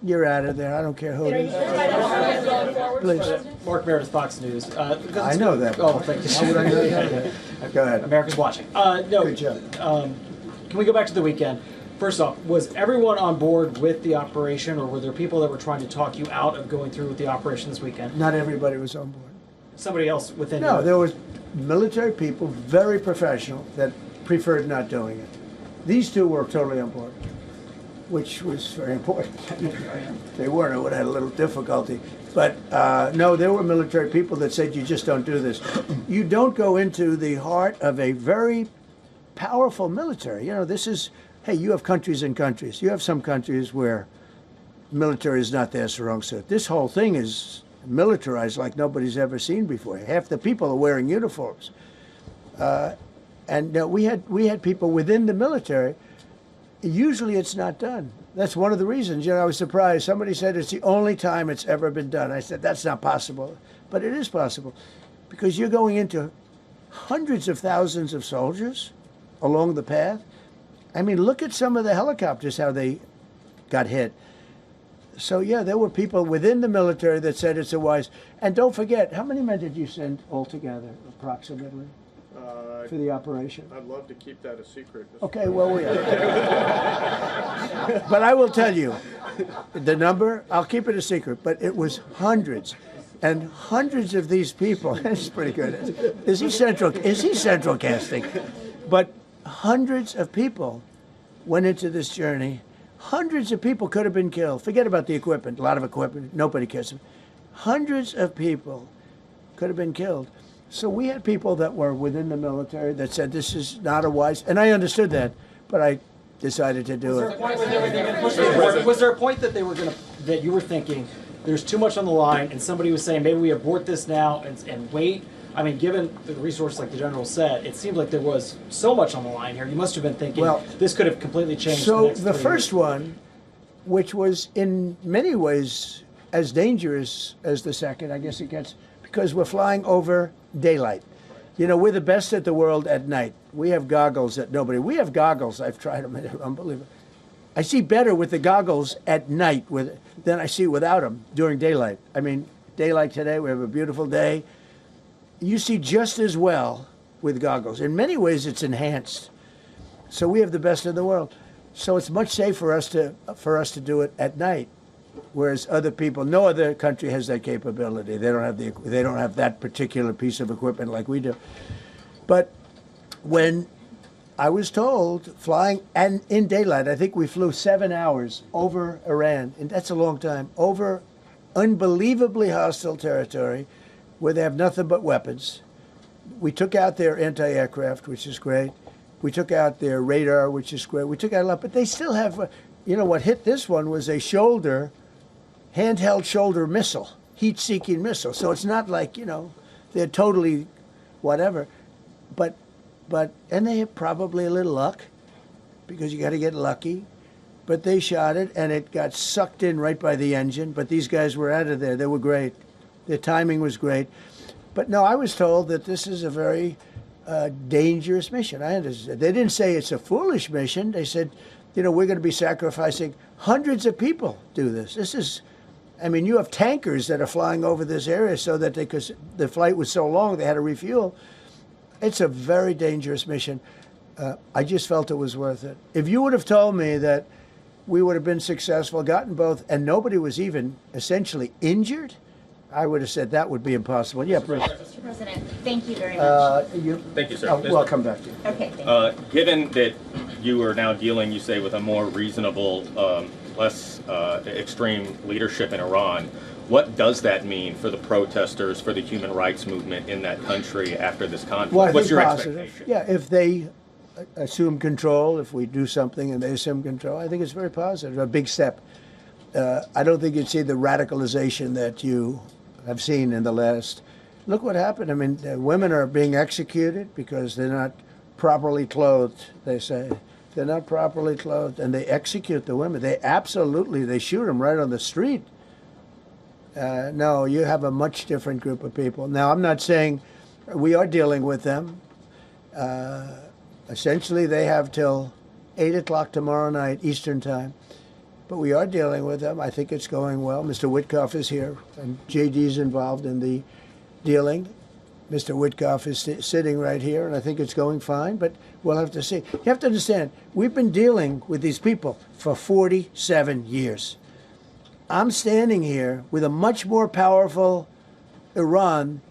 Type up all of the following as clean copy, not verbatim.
You're out of there. I don't care who it is. Please. Mark Meredith, Fox News. I know that. Oh, thank you. How would I know that? Go ahead. America's watching. No, Good job. Can we go back to the weekend? First off, was everyone on board with the operation, or were there people that were trying to talk you out of going through with the operation this weekend? Not everybody was on board. Somebody else within No, you? there was military people, very professional, that preferred not doing it. These two were totally on board, which was very important. If they weren't, I would have had a little difficulty. But no, there were military people that said, you just don't do this. You don't go into the heart of a very powerful military. You know, this is, hey, you have countries and countries. You have some countries where military is not their strong suit. This whole thing is militarized like nobody's ever seen before. Half the people are wearing uniforms. And we had people within the military. Usually it's not done. That's one of the reasons. You know, I was surprised. Somebody said it's the only time it's ever been done. I said, that's not possible. But it is possible. Because you're going into hundreds of thousands of soldiers along the path. I mean, look at some of the helicopters, how they got hit. So, yeah, there were people within the military that said it's a wise. And don't forget, how many men did you send altogether, approximately, for the operation? I'd love to keep that a secret. Okay, well, we are. But I will tell you, the number, I'll keep it a secret, but it was hundreds. And hundreds of these people, that's pretty good. Is he central casting? But hundreds of people went into this journey. Hundreds of people could have been killed. Forget about the equipment, a lot of equipment, nobody cares. Hundreds of people could have been killed. So we had people that were within the military that said this is not a wise, and I understood that, but I decided to do it. Was there a point that that you were thinking there's too much on the line, and somebody was saying maybe we abort this now and wait? I mean, given the resource, like the general said, it seemed like there was so much on the line here. You must have been thinking, well, this could have completely changed. So the first one, which was in many ways as dangerous as the second, I guess it gets, because we're flying over daylight. You know, we're the best at the world at night. We have goggles that nobody. We have goggles. I've tried them. They're unbelievable. I see better with the goggles at night than I see without them during daylight. I mean, daylight today, we have a beautiful day. You see just as well with goggles. In many ways, it's enhanced. So we have the best in the world. So it's much safer for us to do it at night, whereas other people, no other country has that capability. They don't have that particular piece of equipment like we do. But when I was told flying and in daylight, I think we flew 7 hours over Iran, and that's a long time, over unbelievably hostile territory, where they have nothing but weapons. We took out their anti-aircraft, which is great. We took out their radar, which is great. We took out a lot, but they still have, you know, what hit this one was a handheld shoulder missile, heat-seeking missile. So it's not like, you know, they're totally whatever. And they had probably a little luck, because you got to get lucky. But they shot it, and it got sucked in right by the engine. But these guys were out of there. They were great. Their timing was great. But no, I was told that this is a very dangerous mission. I understand. They didn't say it's a foolish mission. They said, you know, we're going to be sacrificing hundreds of people do this. This is, I mean, you have tankers that are flying over this area so that because the flight was so long, they had to refuel. It's a very dangerous mission. I just felt it was worth it. If you would have told me that we would have been successful, gotten both, and nobody was even essentially injured, I would have said that would be impossible. Yeah, please. Mr. President, thank you very much. Thank you, sir. I'll come back to you. Okay, thank you. Given that you are now dealing, you say, with a more reasonable, less extreme leadership in Iran, what does that mean for the protesters, for the human rights movement in that country after this conflict? Well, What's your positive. expectation? Yeah, if they assume control, if we do something and they assume control, I think it's very positive, a big step. I don't think you'd see the radicalization that you have seen in the last. Look what happened. I mean, women are being executed because they're not properly clothed, they say. They're not properly clothed, and they execute the women. They shoot them right on the street. No, you have a much different group of people. Now, I'm not saying we are dealing with them. Essentially, they have till 8 o'clock tomorrow night, Eastern time. but we are dealing with them. I think it's going well. Mr. Witkoff is here, and JD's involved in the dealing. Mr. Witkoff is sitting right here, and I think it's going fine, but we'll have to see. You have to understand, we've been dealing with these people for 47 years. I'm standing here with a much more powerful Iran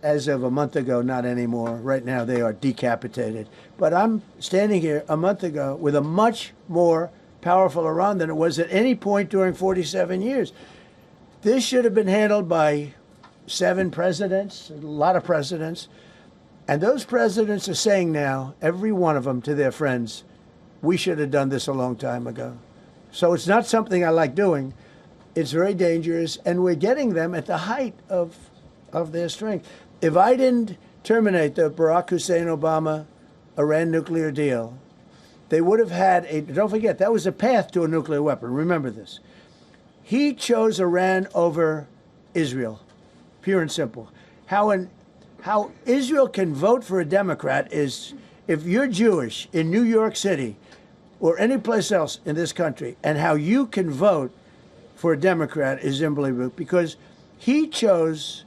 as of a month ago, not anymore. Right now, they are decapitated. But I'm standing here a month ago with a much more powerful Iran than it was at any point during 47 years. This should have been handled by 7 presidents, a lot of presidents. And those presidents are saying now, every one of them to their friends, we should have done this a long time ago. So it's not something I like doing. It's very dangerous, and we're getting them at the height of their strength. If I didn't terminate the Barack Hussein Obama Iran nuclear deal, they would have had a, don't forget, that was a path to a nuclear weapon. Remember this. He chose Iran over Israel, pure and simple. How Israel can vote for a Democrat is, if you're Jewish in New York City or any place else in this country, and how you can vote for a Democrat is unbelievable, because he chose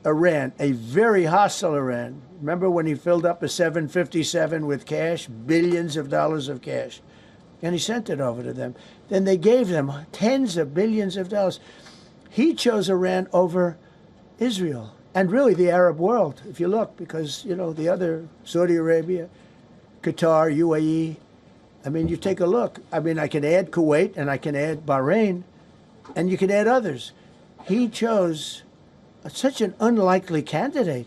Iran, a very hostile Iran. Remember when he filled up a 757 with cash, billions of dollars of cash, and he sent it over to them. Then they gave them tens of billions of dollars. He chose Iran over Israel, and really the Arab world, if you look, because, you know, the other, Saudi Arabia, Qatar, UAE, I mean, you take a look. I mean, I can add Kuwait, and I can add Bahrain, and you can add others. He chose such an unlikely candidate.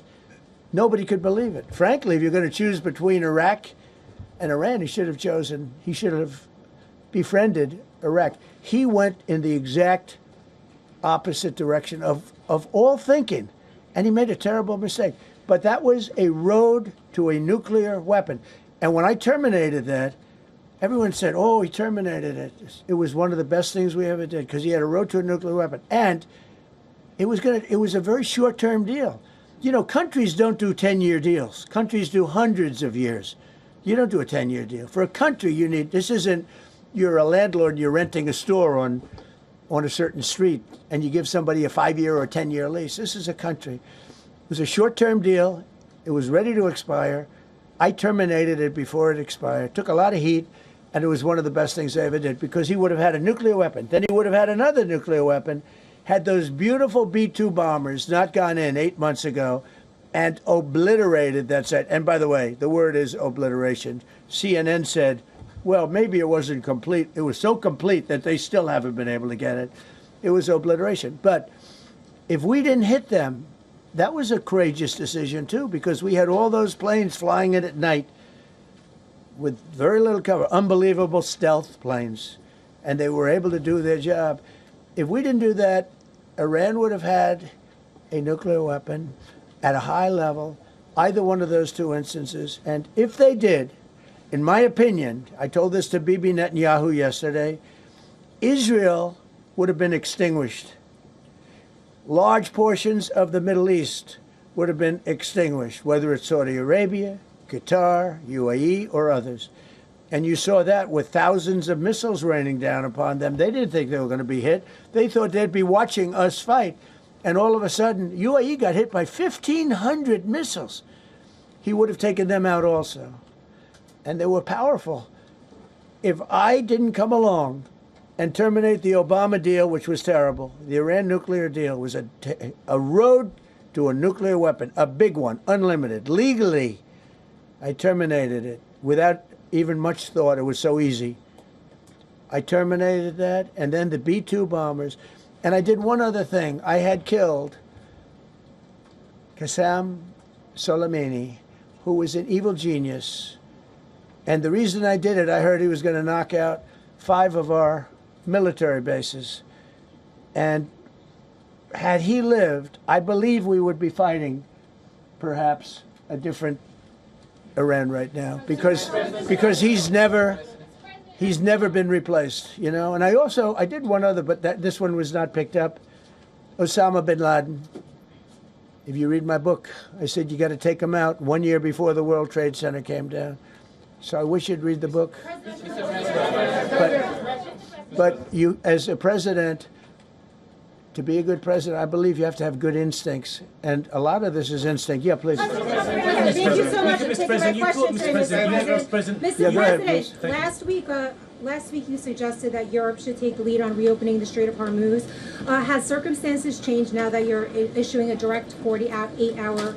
Nobody could believe it. Frankly, if you're going to choose between Iraq and Iran, he should have befriended Iraq. He went in the exact opposite direction of all thinking, and he made a terrible mistake. But that was a road to a nuclear weapon. And when I terminated that, everyone said, oh, he terminated it. It was one of the best things we ever did, because he had a road to a nuclear weapon. And it was a very short-term deal. You know, countries don't do 10-year deals. Countries do hundreds of years. You don't do a 10-year deal. For a country, you need, this isn't, you're a landlord and you're renting a store on a certain street, and you give somebody a 5-year or a 10-year lease. This is a country. It was a short-term deal. It was ready to expire. I terminated it before it expired. Took a lot of heat, and it was one of the best things I ever did, because he would have had a nuclear weapon. Then he would have had another nuclear weapon, had those beautiful B-2 bombers not gone in 8 months ago and obliterated that site. And by the way, the word is obliteration. CNN said, well, maybe it wasn't complete. It was so complete that they still haven't been able to get it. It was obliteration. But if we didn't hit them, that was a courageous decision, too, because we had all those planes flying in at night with very little cover, unbelievable stealth planes, and they were able to do their job. If we didn't do that, Iran would have had a nuclear weapon at a high level, either one of those two instances. And if they did, in my opinion, I told this to Bibi Netanyahu yesterday, Israel would have been extinguished. Large portions of the Middle East would have been extinguished, whether it's Saudi Arabia, Qatar, UAE, or others. And you saw that with thousands of missiles raining down upon them. They didn't think they were going to be hit. They thought they'd be watching us fight. And all of a sudden, UAE got hit by 1,500 missiles. He would have taken them out also. And they were powerful. If I didn't come along and terminate the Obama deal, which was terrible, the Iran nuclear deal was a road to a nuclear weapon, a big one, unlimited, legally. I terminated it without even much thought. It was so easy. I terminated that, and then the B-2 bombers. And I did one other thing. I had killed Qasem Soleimani, who was an evil genius. And the reason I did it, I heard he was going to knock out 5 of our military bases. And had he lived, I believe we would be fighting perhaps a different Iran right now, because he's never been replaced, you know. And I did one other, but this one was not picked up. Osama bin Laden. If you read my book, I said you got to take him out 1 year before the World Trade Center came down. So I wish you'd read the book. But But you, as a president, to be a good president, I believe you have to have good instincts. And a lot of this is instinct. Yeah, please. Thank you so much for taking my question today, Mr. President. Yeah, go ahead, President, please. last week you suggested that Europe should take the lead on reopening the Strait of Hormuz. Has circumstances changed now that you're issuing a direct 48-hour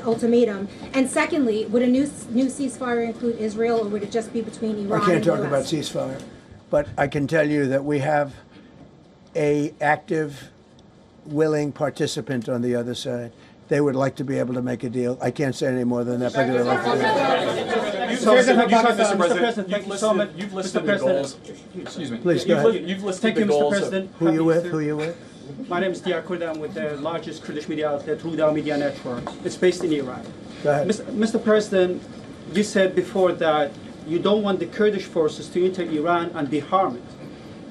ultimatum? And secondly, would a new ceasefire include Israel, or would it just be between Iran I can't and talk the about US? ceasefire, but I can tell you that we have a active, willing participant on the other side. They would like to be able to make a deal. I can't say any more than that, but they'd like to do it. You've listed the goals. Excuse me. Please, go ahead. You've listed Thank the you, Mr. goals. President. Who you with? Who you with? My name is Dia Kurda. I'm with the largest Kurdish media outlet, Ruda Media Network. It's based in Iran. Go ahead. Mr. President, you said before that you don't want the Kurdish forces to enter Iran and deharm it.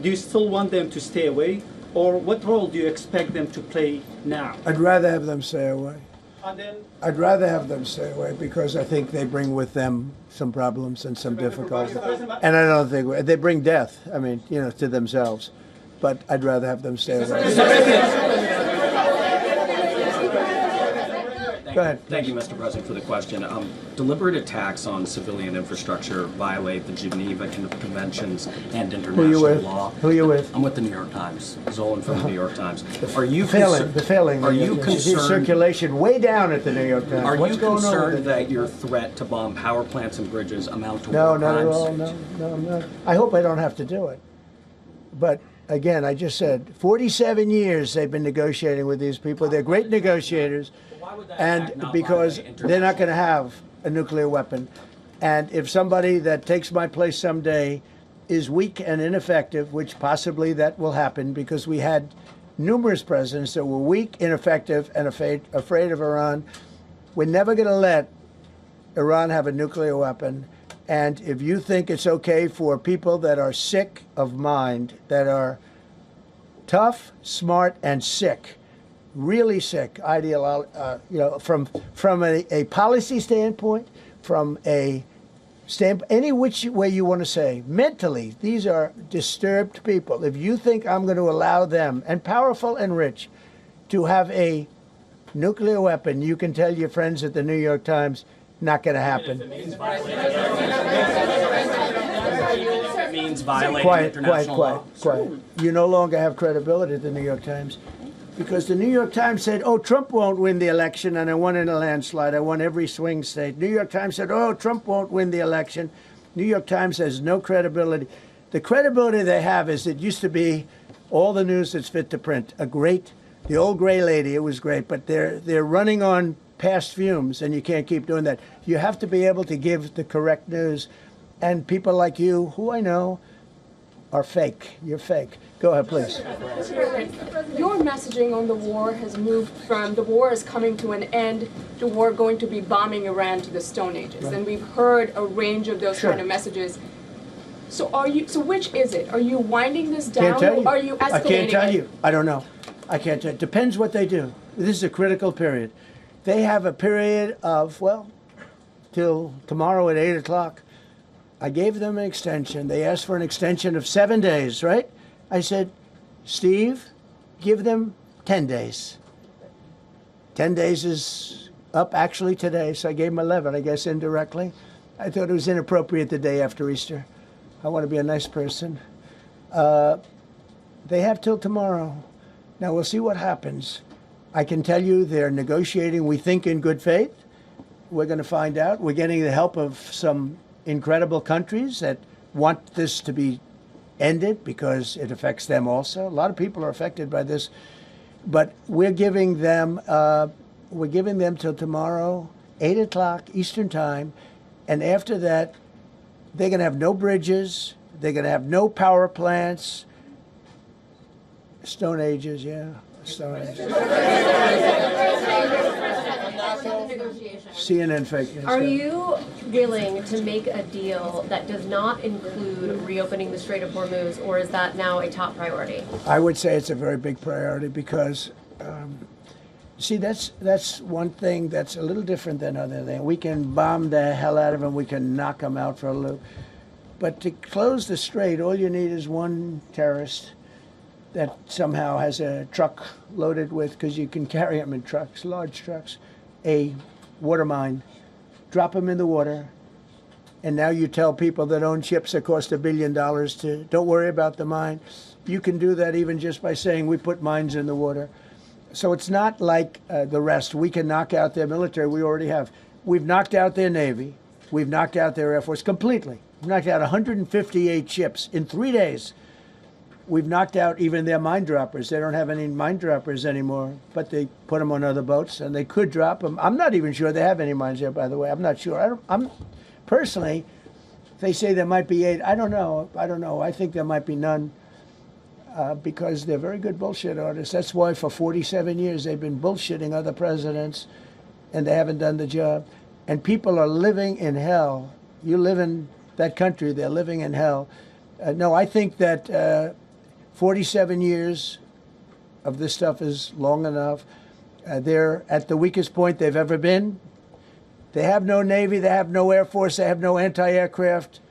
Do you still want them to stay away? Or what role do you expect them to play now? I'd rather have them stay away. And then, I'd rather have them stay away because I think they bring with them some problems and some difficulties. And I don't think they bring death, I mean, you know, to themselves. But I'd rather have them stay away. Go ahead. Thank you, Mr. President, for the question. Deliberate attacks on civilian infrastructure violate the Geneva Conventions and Who you international with? law. Who you with? I'm with the New York Times. Zolan from the New York Times. Are you The failing. Are you You see concerned? circulation way down at the New York Times. Are What's you going on with concerned it? that your threat to bomb power plants and bridges amount to No, war not at crimes? all. No, I'm not. I hope I don't have to do it. But again, I just said 47 years they've been negotiating with these people. They're great negotiators, and because they're not going to have a nuclear weapon. And if somebody that takes my place someday is weak and ineffective, which possibly that will happen because we had numerous presidents that were weak, ineffective, and afraid of Iran, we're never going to let Iran have a nuclear weapon. And if you think it's okay for people that are sick of mind, that are tough, smart, and sick, really sick, from a policy standpoint, from a any which way you want to say, mentally, these are disturbed people. If you think I'm going to allow them, and powerful and rich, to have a nuclear weapon, you can tell your friends at the New York Times, not going to happen. It means violating Quiet. international law. You no longer have credibility at the New York Times because the New York Times said, oh, Trump won't win the election, and I won in a landslide. I won every swing state. New York Times said, oh, Trump won't win the election. New York Times has no credibility. The credibility they have is it used to be all the news that's fit to print. The old gray lady, it was great, but they're running on past fumes, and you can't keep doing that. You have to be able to give the correct news. And people like you, who I know, are fake. You're fake. Go ahead, please. Your messaging on the war has moved from the war is coming to an end to war going to be bombing Iran to the Stone Ages. Right. And we've heard a range of those kind of messages. So which is it? Are you winding this down? Can't tell you. Or are you escalating I can't tell it? you. I don't know. I can't tell you. Depends what they do. This is a critical period. They have a period of, till tomorrow at 8 o'clock. I gave them an extension. They asked for an extension of 7 days, right? I said, Steve, give them 10 days. 10 days is up actually today, so I gave them 11, I guess, indirectly. I thought it was inappropriate the day after Easter. I want to be a nice person. They have till tomorrow. Now, we'll see what happens. I can tell you they're negotiating, we think, in good faith. We're going to find out. We're getting the help of some incredible countries that want this to be ended because it affects them also. A lot of people are affected by this, but we're giving them till tomorrow, 8 o'clock Eastern time, and after that, they're going to have no bridges. They're going to have no power plants. Stone Ages, yeah, Stone Ages. CNN fake news. Are you willing to make a deal that does not include reopening the Strait of Hormuz, or is that now a top priority? I would say it's a very big priority because, see, that's one thing that's a little different than other things. We can bomb the hell out of them. We can knock them out for a loop. But to close the strait, all you need is one terrorist that somehow has a truck loaded with, because you can carry them in trucks, large trucks, a water mine, drop them in the water, and now you tell people that own ships that cost $1 billion to don't worry about the mine. You can do that even just by saying we put mines in the water. So it's not like the rest. We can knock out their military. We already have. We've knocked out their Navy. We've knocked out their Air Force completely. We've knocked out 158 ships in 3 days. We've knocked out even their mine droppers. They don't have any mine droppers anymore, but they put them on other boats, and they could drop them. I'm not even sure they have any mines there, by the way. I'm not sure. I'm personally, they say there might be 8. I don't know. I think there might be none, because they're very good bullshit artists. That's why for 47 years they've been bullshitting other presidents, and they haven't done the job. And people are living in hell. You live in that country, they're living in hell. No, I think that 47 years of this stuff is long enough. They're at the weakest point they've ever been. They have no Navy, they have no Air Force, they have no anti-aircraft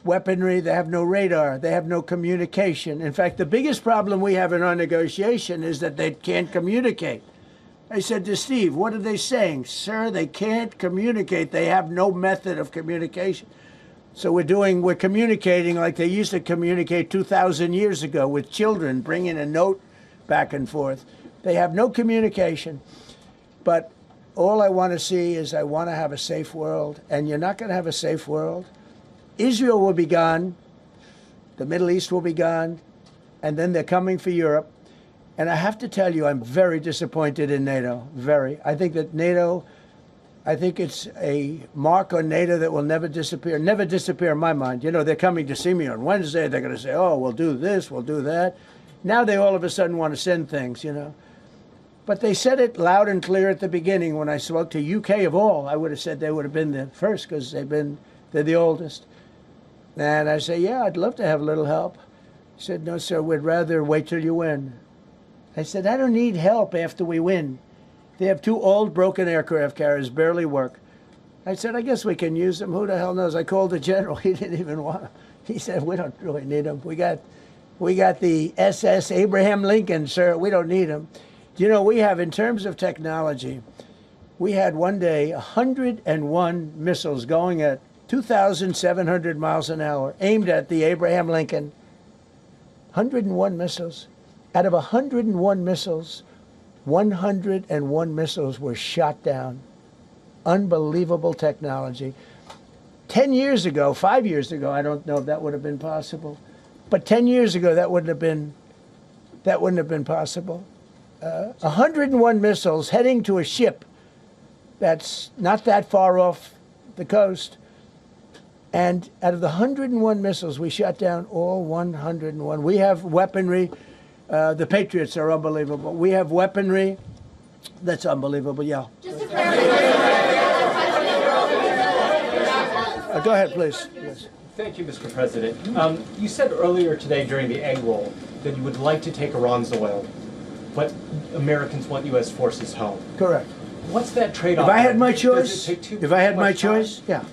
weaponry, they have no radar, they have no communication. In fact, the biggest problem we have in our negotiation is that they can't communicate. I said to Steve, what are they saying? Sir, they can't communicate. They have no method of communication. So we're communicating like they used to communicate 2,000 years ago with children, bringing a note back and forth. They have no communication. But all I want to see is I want to have a safe world. And you're not going to have a safe world. Israel will be gone. The Middle East will be gone. And then they're coming for Europe. And I have to tell you, I'm very disappointed in NATO. Very. I think that NATO... I think it's a mark on NATO that will never disappear in my mind. You know, they're coming to see me on Wednesday. They're going to say, oh, we'll do this, we'll do that. Now they all of a sudden want to send things, you know. But they said it loud and clear at the beginning when I spoke to UK of all. I would have said they would have been the first because they're the oldest. And I say, yeah, I'd love to have a little help. He said, no, sir, we'd rather wait till you win. I said, I don't need help after we win. They have 2 old broken aircraft carriers, barely work. I said, I guess we can use them. Who the hell knows? I called the general. He didn't even want them. He said, we don't really need them. We got the SS Abraham Lincoln, sir. We don't need them. You know, we have, in terms of technology, we had one day 101 missiles going at 2,700 miles an hour, aimed at the Abraham Lincoln. 101 missiles. Out of 101 missiles, 101 missiles were shot down. Unbelievable technology. 10 years ago, 5 years ago, I don't know if that would have been possible, but 10 years ago that wouldn't have been possible. 101 missiles heading to a ship that's not that far off the coast, and out of the 101 missiles, we shot down all 101. We have weaponry. The Patriots are unbelievable. We have weaponry that's unbelievable, yeah. Just to clarify. Go ahead, please. Yes. Thank you, Mr. President. You said earlier today during the egg roll that you would like to take Iran's oil, but Americans want U.S. forces home. Correct. What's that trade-off? If I had my Does choice, it take if I had my much time? choice, yeah,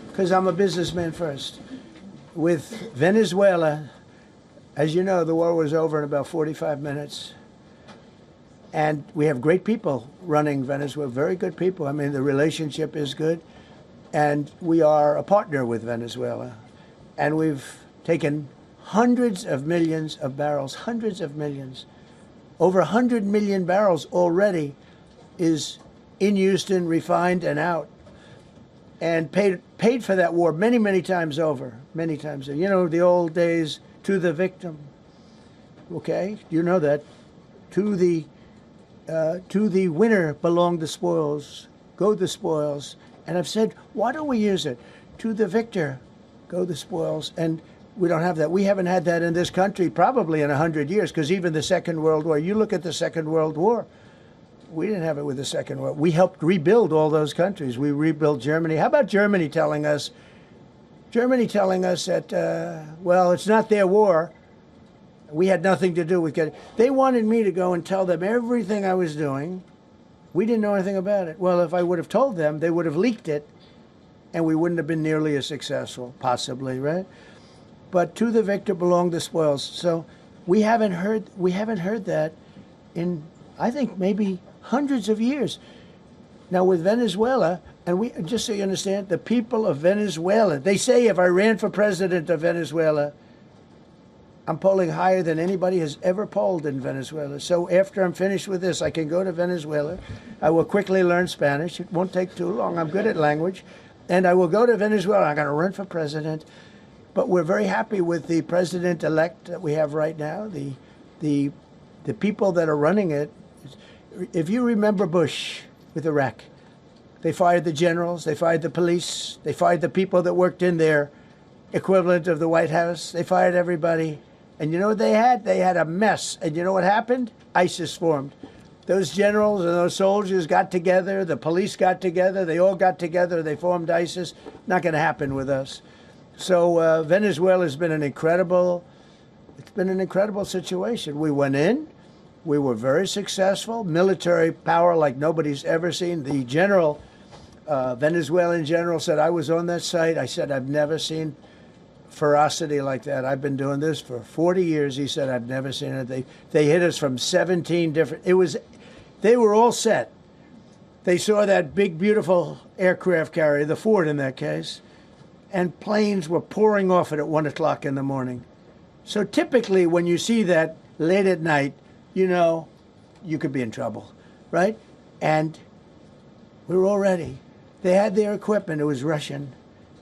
because I'm a businessman first. With Venezuela, as you know, the war was over in about 45 minutes. And we have great people running Venezuela, very good people. I mean, the relationship is good. And we are a partner with Venezuela. And we've taken hundreds of millions of barrels, hundreds of millions. Over 100 million barrels already is in Houston, refined and out. And paid for that war many, many times over, many times over. You know, the old days, to the victim. Okay, you know that. To the winner belong the spoils. Go the spoils. And I've said, why don't we use it? To the victor, go the spoils. And we don't have that. We haven't had that in this country probably in 100 years, because even the Second World War, you look at the Second World War, we didn't have it with the Second World War. We helped rebuild all those countries. We rebuilt Germany. How about Germany telling us that, well, it's not their war. We had nothing to do with it. They wanted me to go and tell them everything I was doing. We didn't know anything about it. Well, if I would have told them, they would have leaked it. and we wouldn't have been nearly as successful, possibly, right? But to the victor belong the spoils. So we haven't heard that in, I think, maybe hundreds of years. Now with Venezuela, and we, just so you understand, the people of Venezuela, they say if I ran for president of Venezuela, I'm polling higher than anybody has ever polled in Venezuela. So after I'm finished with this, I can go to Venezuela. I will quickly learn Spanish. It won't take too long. I'm good at language. And I will go to Venezuela. I'm going to run for president. But we're very happy with the president-elect that we have right now, the people that are running it. If you remember Bush with Iraq, they fired the generals, they fired the police, they fired the people that worked in their equivalent of the White House. They fired everybody. And you know what they had? They had a mess. And you know what happened? ISIS formed. Those generals and those soldiers got together. The police got together. They all got together. They formed ISIS. Not going to happen with us. So Venezuela has been an incredible, it's been an incredible situation. We went in. We were very successful. Military power like nobody's ever seen. The general, Venezuelan general said, I was on that site. I said, I've never seen ferocity like that. I've been doing this for 40 years. He said, I've never seen it. They hit us from 17 different, they were all set. They saw that big, beautiful aircraft carrier, the Ford in that case, and planes were pouring off it at 1 o'clock in the morning. So typically when you see that late at night, you know, you could be in trouble, right? And we were all ready. They had their equipment. It was Russian.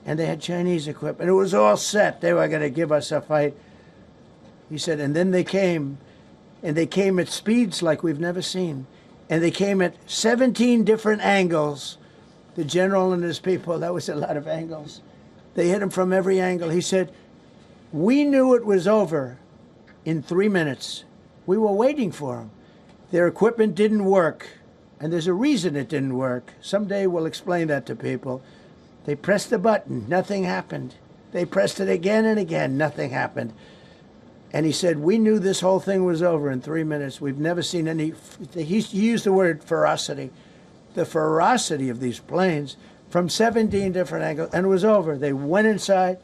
And they had Chinese equipment. It was all set. They were going to give us a fight. He said, and then they came, and they came at speeds like we've never seen. And they came at 17 different angles. The general and his people, that was a lot of angles. They hit him from every angle. He said, we knew it was over in 3 minutes. We were waiting for them. Their equipment didn't work. And there's a reason it didn't work. Someday we'll explain that to people. They pressed the button, nothing happened. They pressed it again and again, nothing happened. And he said, we knew this whole thing was over in 3 minutes. We've never seen any, he used the word ferocity. The ferocity of these planes from 17 different angles, and it was over. They went inside.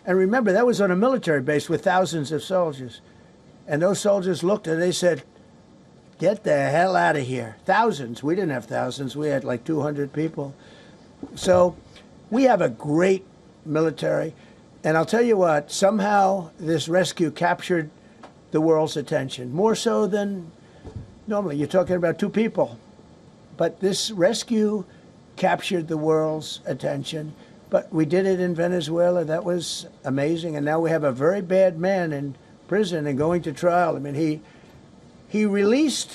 And remember, that was on a military base with thousands of soldiers. And those soldiers looked and they said, get the hell out of here. Thousands. We didn't have thousands. We had like 200 people. So we have a great military, and I'll tell you what, somehow this rescue captured the world's attention, more so than normally. You're talking about 2 people, but this rescue captured the world's attention. But we did it in Venezuela. That was amazing, and now we have a very bad man in prison and going to trial. I mean, he released,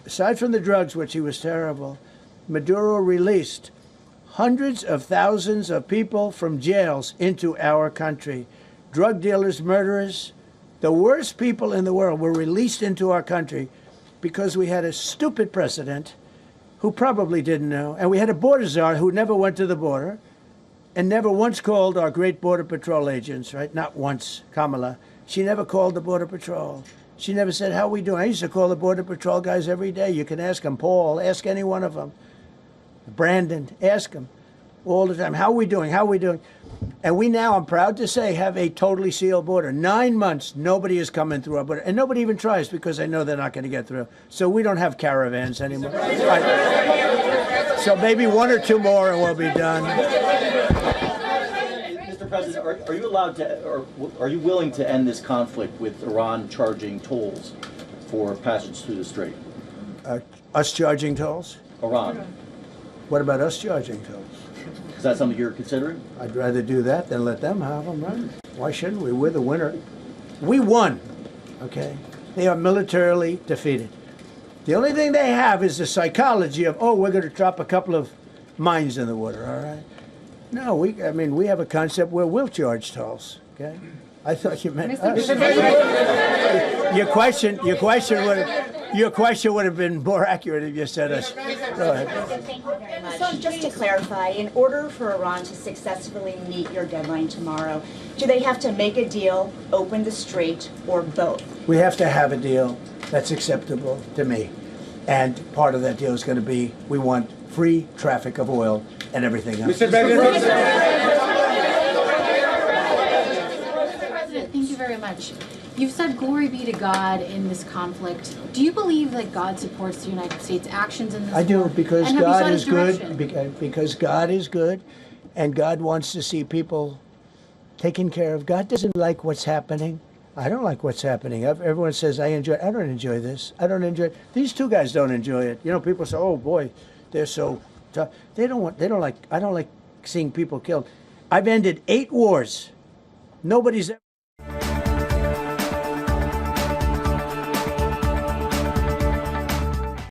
aside from the drugs, which he was terrible, Maduro released hundreds of thousands of people from jails into our country. Drug dealers, murderers, the worst people in the world were released into our country because we had a stupid president who probably didn't know. And we had a border czar who never went to the border and never once called our great border patrol agents, right? Not once, Kamala. She never called the border patrol. She never said, how are we doing? I used to call the border patrol guys every day. You can ask them, Paul, ask any one of them. Brandon, ask him all the time, how are we doing? How are we doing? And we now, I'm proud to say, have a totally sealed border. 9 months, nobody is coming through our border. And nobody even tries because they know they're not going to get through. So we don't have caravans anymore. So maybe 1 or 2 more and we'll be done. Mr. President, are you allowed to, or are you willing to end this conflict with Iran charging tolls for passage through the strait? Us charging tolls? Iran. What about us charging tolls? Is that something you're considering? I'd rather do that than let them have them, right? Why shouldn't we? We're the winner. We won, okay? They are militarily defeated. The only thing they have is the psychology of, oh, we're going to drop a couple of mines in the water, all right? No, we have a concept where we'll charge tolls, okay? I thought you meant us. Your question would have been more accurate if you said us. Go ahead. Thank you very much. So just to clarify, in order for Iran to successfully meet your deadline tomorrow, do they have to make a deal, open the strait, or both? We have to have a deal that's acceptable to me. And part of that deal is going to be we want free traffic of oil and everything else. Mr. President, thank you very much. You've said glory be to God in this conflict. Do you believe that God supports the United States' actions in this I do, war? because And have you God sought is his direction? good, because God is good, and God wants to see people taken care of. God doesn't like what's happening. I don't like what's happening. Everyone says, I don't enjoy this. I don't enjoy it. These two guys don't enjoy it. You know, people say, oh boy, they're so tough. I don't like seeing people killed. I've ended 8 wars. Nobody's ever